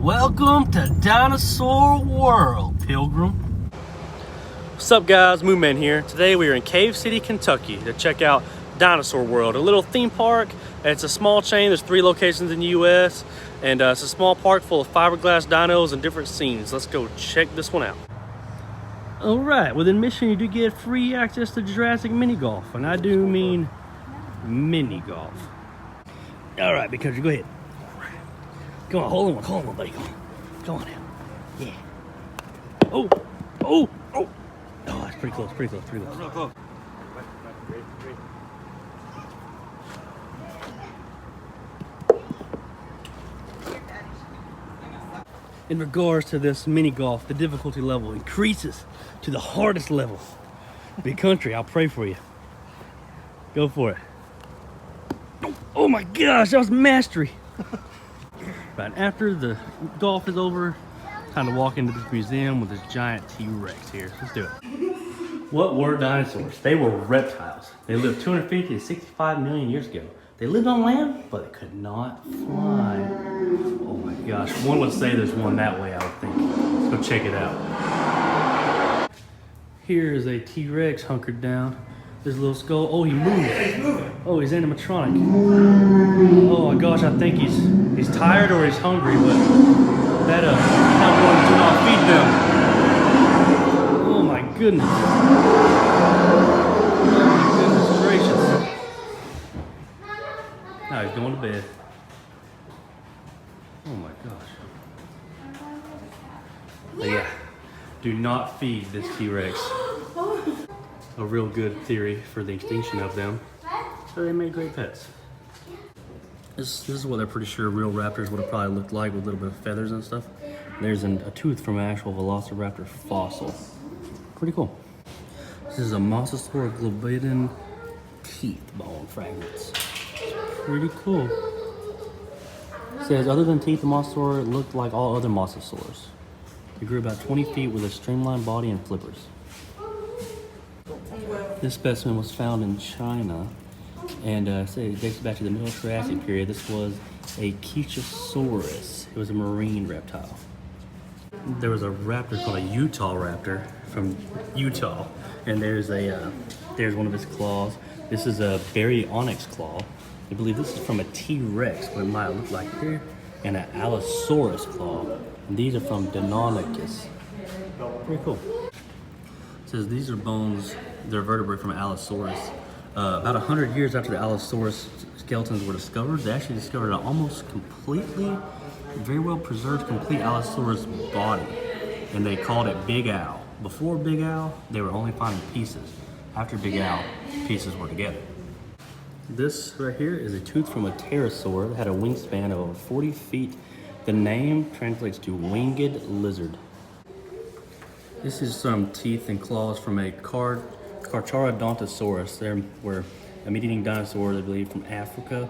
Welcome to Dinosaur World, Pilgrim. What's up, guys? Moonman here. Today we are in Cave City, Kentucky to check out Dinosaur World, a little theme park. It's a small chain. There's 3 locations in the U.S. and it's a small park full of fiberglass dinos and different scenes. Let's go check this one out. All right, with admission you do get free access to Jurassic mini golf, and I do mean mini golf. All right, because you go ahead. Come on, hold on, buddy. Come on now. Yeah. Oh. Oh, it's pretty close. Real close. In regards to this mini golf, the difficulty level increases to the hardest level. Big country, I'll pray for you. Go for it. Oh my gosh, that was mastery. Right after the golf is over, time to walk into this museum with this giant T-Rex here. Let's do it. What were dinosaurs? They were reptiles. They lived 250 to 65 million years ago. They lived on land, but they could not fly. Oh my gosh, one would say there's one that way, I would think. Let's go check it out. Here is a T-Rex hunkered down. This little skull. Oh, he moved. Oh, he's animatronic. Oh my gosh, I think he's tired or he's hungry, but that not going to not feed them. Oh my goodness. Oh my goodness gracious. Now he's going to bed. Oh my gosh. But yeah, do not feed this T-Rex. A real good theory for the extinction of them. So they made great pets. This is what they're pretty sure real raptors would have probably looked like with a little bit of feathers and stuff. There's a tooth from an actual velociraptor fossil. Pretty cool. This is a Mosasaur globidin teeth bone fragments. Pretty cool. It says, other than teeth, the Mosasaur looked like all other Mosasaurs. It grew about 20 feet with a streamlined body and flippers. This specimen was found in China, and it dates back to the Middle Jurassic period. This was a Stegosaurus. It was a marine reptile. There was a raptor called a Utah raptor from Utah, and there's one of his claws. This is a baryonyx claw. I believe this is from a T-Rex, what it might look like here, and an Allosaurus claw. And these are from Deinonychus. Pretty cool. It says these are bones. They're vertebrae from Allosaurus. About 100 years after the Allosaurus skeletons were discovered, they actually discovered an almost completely, very well preserved, complete Allosaurus body. And they called it Big Al. Before Big Al, they were only finding pieces. After Big Al, pieces were together. This right here is a tooth from a pterosaur that had a wingspan of over 40 feet. The name translates to winged lizard. This is some teeth and claws from a Carcharodontosaurus. They were a meat-eating dinosaur, they believe, from Africa,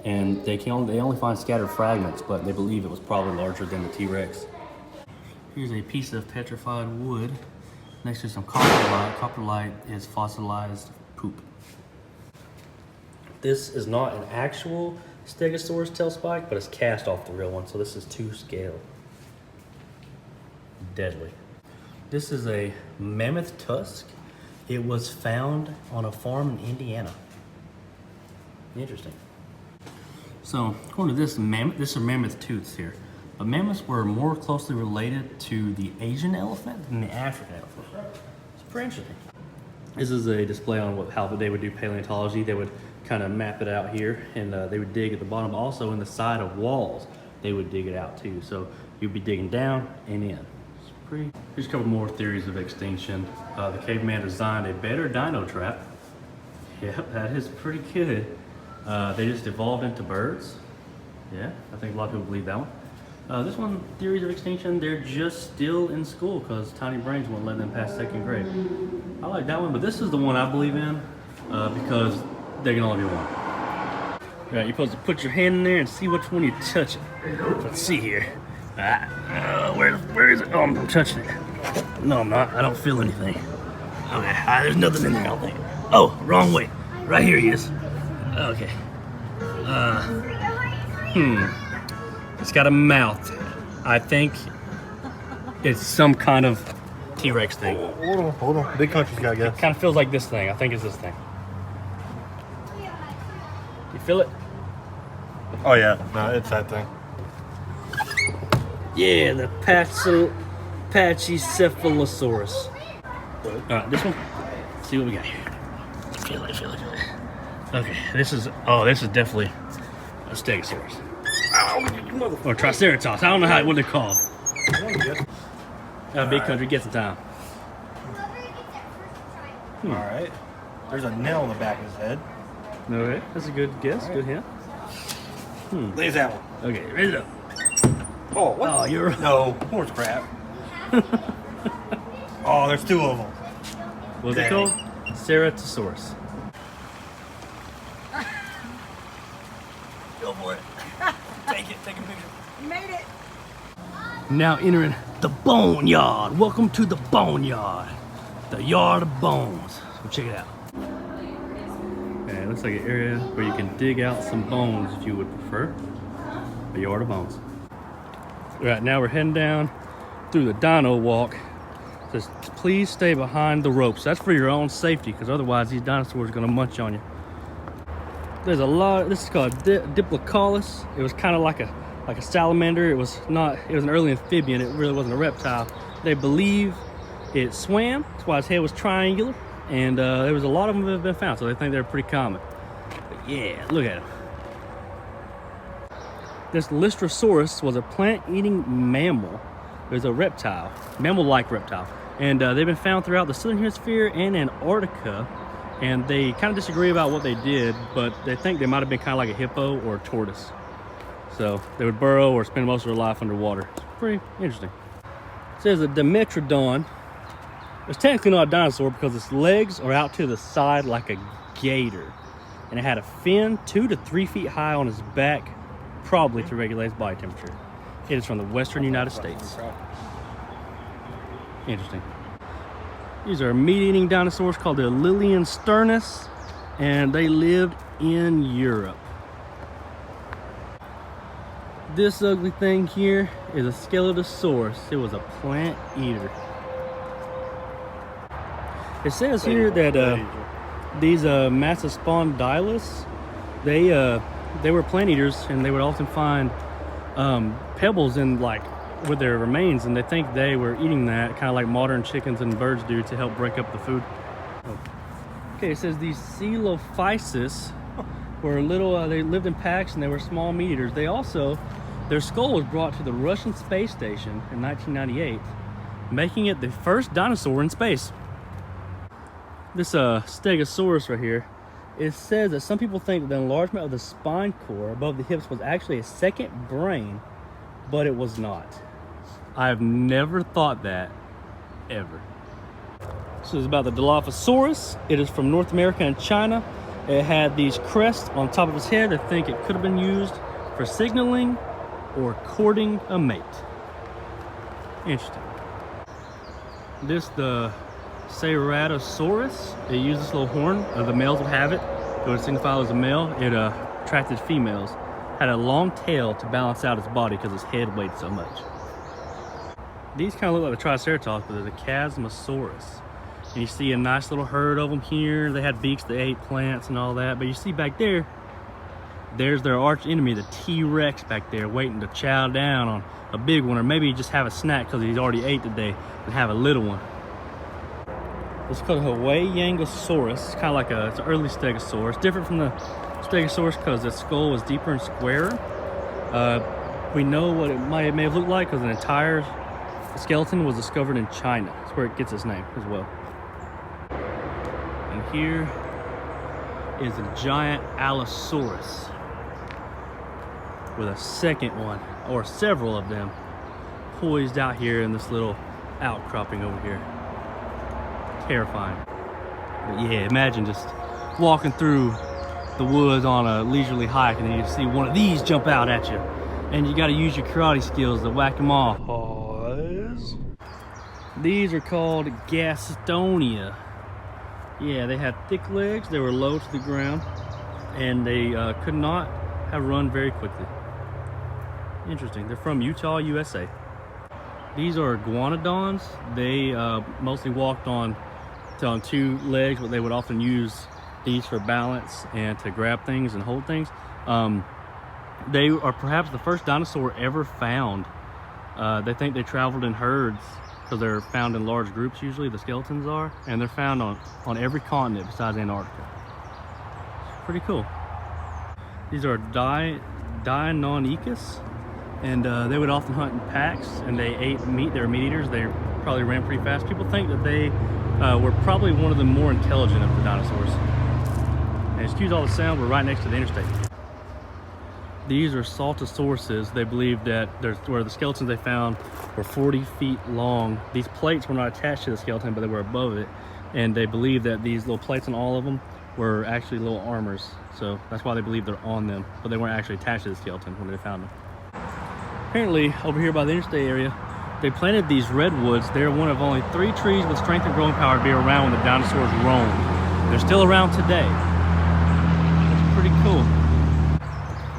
and they only find scattered fragments, but they believe it was probably larger than the T-Rex. Here's a piece of petrified wood next to some coprolite. Coprolite is fossilized poop. This is not an actual Stegosaurus tail spike, but it's cast off the real one, so this is to scale. Deadly. This is a mammoth tusk. It was found on a farm in Indiana. Interesting. So, according to this, these are mammoth tooths here. But mammoths were more closely related to the Asian elephant than the African elephant. It's pretty interesting. This is a display on how they would do paleontology. They would kind of map it out here, and they would dig at the bottom. Also, in the side of walls, they would dig it out too. So you'd be digging down and in. Here's a couple more theories of extinction. The caveman designed a better dino trap. Yep, that is pretty good. They just evolved into birds. Yeah, I think a lot of people believe that one. This one, theories of extinction, they're just still in school because tiny brains won't let them pass 2nd grade. I like that one, but this is the one I believe in because there can only be one. Right, you're supposed to put your hand in there and see which one you're touching. Let's see here. Where is it? Oh, I'm touching it. No, I'm not. I don't feel anything. Okay, there's nothing in there, I don't think. Oh, wrong way. Right here he is. Okay. It's got a mouth. I think it's some kind of T-Rex thing. Hold on. Big country's got to guess. Kind of feels like this thing. I think it's this thing. You feel it? Oh yeah, no, it's that thing. Yeah, the Pachycephalosaurus. Alright, this one. See what we got here. Feel it. Okay, this is definitely a Stegosaurus. Or Triceratops. I don't know what they're called. Big country gets the time. Alright. There's a nail on the back of his head. Okay, that's a good guess. Right. Good hint. There's that one. Okay, raise it up. Oh, what? Oh, you're... No, horse crap. Oh, there's two of them. What's it called? Ceratosaurus. Go for it. Take a picture. You made it. Now entering the boneyard. Welcome to the boneyard. The yard of bones. So check it out. Okay, it looks like an area where you can dig out some bones if you would prefer. The yard of bones. Right now we're heading down through the dino walk. It says, please stay behind the ropes. That's for your own safety, because otherwise these dinosaurs are going to munch on you. There's a lot. This is called Diplocaulus. It was kind of like a salamander. It was an early amphibian. It really wasn't a reptile. They believe it swam. That's why its head was triangular. And there was a lot of them that have been found, so they think they're pretty common. But yeah, look at them. This Lystrosaurus was a plant-eating mammal. It was a reptile, mammal-like reptile. And they've been found throughout the southern hemisphere and Antarctica. And they kind of disagree about what they did, but they think they might have been kind of like a hippo or a tortoise. So they would burrow or spend most of their life underwater. It's pretty interesting. It says a Dimetrodon. It's technically not a dinosaur because its legs are out to the side like a gator. And it had a fin 2 to 3 feet high on its back, probably to regulate its body temperature. It is from the western United States. Interesting. These are meat-eating dinosaurs called the Liliensternus, and they lived in Europe. This ugly thing here is a Scelidosaurus. It was a plant eater. It says here that these Massospondylus, they were plant eaters, and they would often find pebbles in with their remains, and they think they were eating that, kind of like modern chickens and birds do, to help break up the food. Okay, it says these Coelophysis were little, they lived in packs and they were small meat eaters. Their skull was brought to the Russian space station in 1998, making it the first dinosaur in space. This Stegosaurus right here, it says that some people think that the enlargement of the spine core above the hips was actually a second brain, but it was not. I have never thought that, ever. This is about the Dilophosaurus. It is from North America and China. It had these crests on top of its head. I think it could have been used for signaling or courting a mate. Interesting. This, the Ceratosaurus, it used this little horn. The males would have it. It would signify it was a male. It attracted females. Had a long tail to balance out its body because its head weighed so much. These kind of look like the Triceratops, but they're the Chasmosaurus. And you see a nice little herd of them here. They had beaks, they ate plants and all that. But you see back there, there's their arch enemy, the T-Rex back there, waiting to chow down on a big one, or maybe just have a snack because he's already ate today and have a little one. It's called a Huayangosaurus. It's kind of like it's an early Stegosaurus. Different from the Stegosaurus because its skull was deeper and squarer. We know what it may have looked like because an entire skeleton was discovered in China. That's where it gets its name as well. And here is a giant Allosaurus with a second one, or several of them, poised out here in this little outcropping over here. Terrifying. But yeah, imagine just walking through the woods on a leisurely hike and then you see one of these jump out at you, and you got to use your karate skills to whack them off. Pause. These are called Gastonia. Yeah, they had thick legs, they were low to the ground, and they could not have run very quickly. Interesting. They're from Utah, USA. These are iguanodons. They mostly walked on two legs, but they would often use these for balance and to grab things and hold things. They are perhaps the first dinosaur ever found. They think they traveled in herds because they're found in large groups usually, the skeletons are, and they're found on every continent besides Antarctica. Pretty cool. These are Deinonychus, and they would often hunt in packs, and they ate meat. They were meat eaters. They probably ran pretty fast. People think that they were probably one of the more intelligent of the dinosaurs. And excuse all the sound, we're right next to the interstate. These are Saltosauruses. They believe that where the skeletons they found were 40 feet long. These plates were not attached to the skeleton, but they were above it. And they believe that these little plates on all of them were actually little armors. So that's why they believe they're on them, but they weren't actually attached to the skeleton when they found them. Apparently, over here by the interstate area, they planted these redwoods. They're one of only 3 trees with strength and growing power to be around when the dinosaurs roamed. They're still around today. That's pretty cool.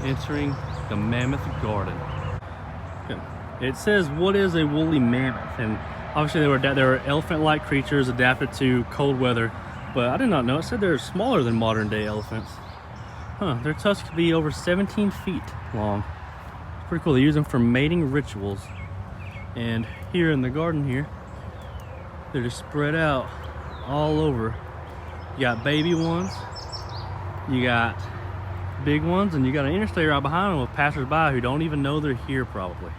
Entering the Mammoth Garden. It says, what is a woolly mammoth? And obviously they were elephant-like creatures adapted to cold weather, but I did not know. It said they're smaller than modern day elephants. Their tusks could be over 17 feet long. It's pretty cool. They use them for mating rituals. And here in the garden here, they're just spread out all over. You got baby ones, you got big ones, and you got an interstate right behind them with passersby who don't even know they're here probably.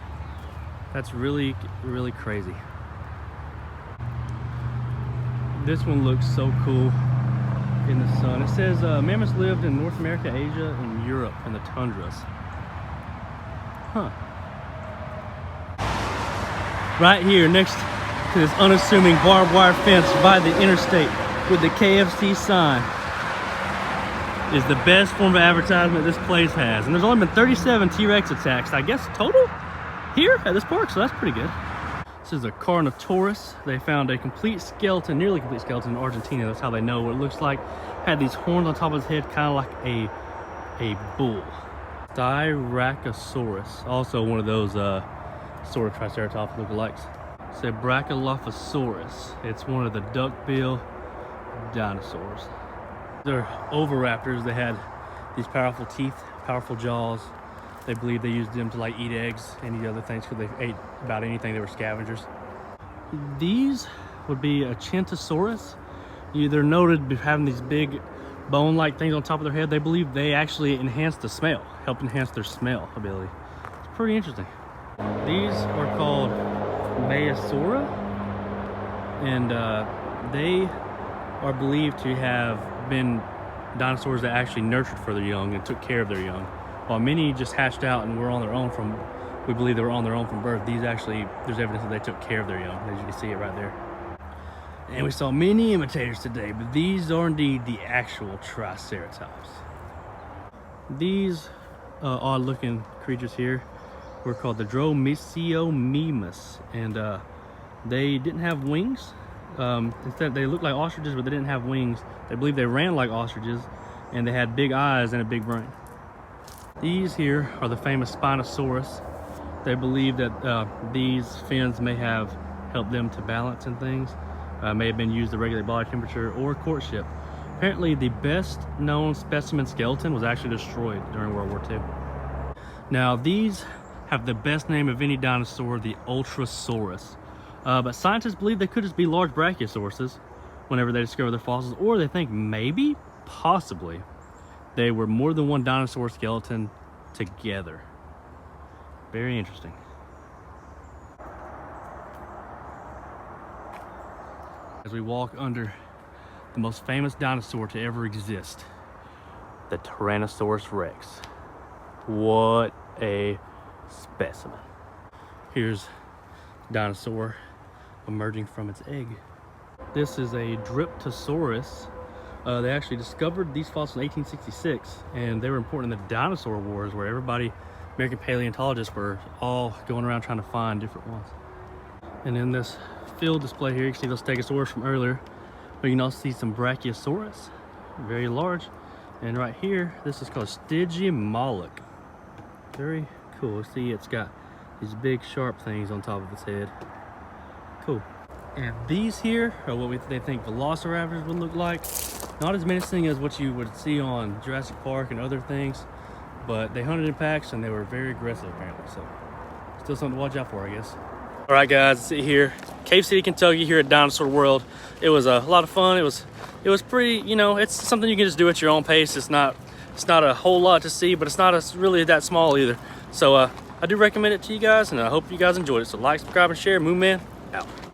That's really, really crazy. This one looks so cool in the sun. It says mammoths lived in North America, Asia, and Europe in the tundras. Right here next to this unassuming barbed wire fence by the interstate with the KFC sign is the best form of advertisement this place has. And there's only been 37 T-Rex attacks, I guess, total here at this park, so that's pretty good. This is a Carnotaurus. They found a complete skeleton, nearly complete skeleton in Argentina. That's how they know what it looks like. Had these horns on top of his head, kind of like a bull. Tyrannosaurus, also one of those sort of Triceratops lookalikes. It's a Brachylophosaurus. It's one of the duckbill dinosaurs. They're oviraptors. They had these powerful teeth, powerful jaws. They believe they used them to like eat eggs and eat other things because they ate about anything. They were scavengers. These would be a Chintosaurus. They're noted for having these big bone-like things on top of their head. They believe they actually enhance the smell, helped enhance their smell ability. It's pretty interesting. These are called Maiasaura, and they are believed to have been dinosaurs that actually nurtured for their young and took care of their young. While many just hatched out and were on their own we believe they were on their own from birth, these actually, there's evidence that they took care of their young, as you can see it right there. And we saw many imitators today, but these are indeed the actual Triceratops. These odd-looking creatures here were called the Dromaeosaurus, and they didn't have wings. Instead, they looked like ostriches, but they didn't have wings. They believe they ran like ostriches, and they had big eyes and a big brain. These here are the famous Spinosaurus. They believe that these fins may have helped them to balance and things. May have been used to regulate body temperature or courtship. Apparently, the best known specimen skeleton was actually destroyed during World War II. Now, these have the best name of any dinosaur, the Ultrasaurus. But scientists believe they could just be large brachiosauruses whenever they discover their fossils, or they think maybe, possibly, they were more than one dinosaur skeleton together. Very interesting. As we walk under the most famous dinosaur to ever exist, the Tyrannosaurus Rex. What a specimen. Here's dinosaur emerging from its egg. This is a Dryptosaurus. They actually discovered these fossils in 1866, and they were important in the dinosaur wars, where American paleontologists were all going around trying to find different ones. And in this field display here, you can see those Stegosaurus from earlier, but you can also see some Brachiosaurus, very large. And right here, this is called Stygimoloch. Very cool. See, it's got these big sharp things on top of its head. Cool. And these here are what they think velociraptors would look like. Not as menacing as what you would see on Jurassic Park and other things, but they hunted in packs and they were very aggressive apparently. So still something to watch out for, I guess. All right, guys, let's see here, Cave City, Kentucky, here at Dinosaur World. It was a lot of fun. It was pretty, you know, it's something you can just do at your own pace. It's not a whole lot to see, but it's not really that small either. So I do recommend it to you guys, and I hope you guys enjoyed it. So like, subscribe, and share. Moon Man out.